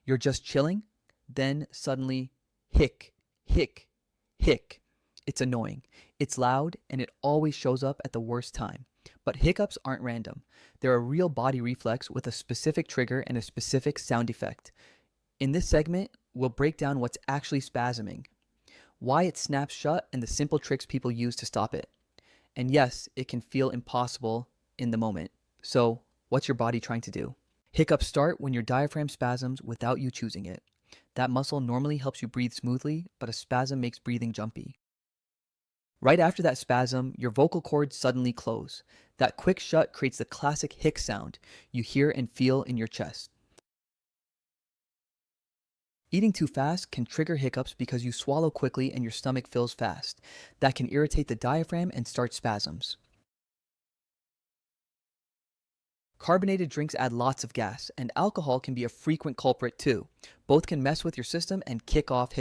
You're just chilling, then suddenly hic, hic, hic. It's annoying. It's loud, and it always shows up at the worst time. But hiccups aren't random. They're a real body reflex with a specific trigger and a specific sound effect. In this segment, we'll break down what's actually spasming, why it snaps shut, and the simple tricks people use to stop it. And yes, it can feel impossible in the moment. So, what's your body trying to do? Hiccups start when your diaphragm spasms without you choosing it. That muscle normally helps you breathe smoothly, but a spasm makes breathing jumpy. Right after that spasm, your vocal cords suddenly close. That quick shut creates the classic hic sound you hear and feel in your chest. Eating too fast can trigger hiccups because you swallow quickly and your stomach fills fast. That can irritate the diaphragm and start spasms. Carbonated drinks add lots of gas, and alcohol can be a frequent culprit too. Both can mess with your system and kick off hiccups.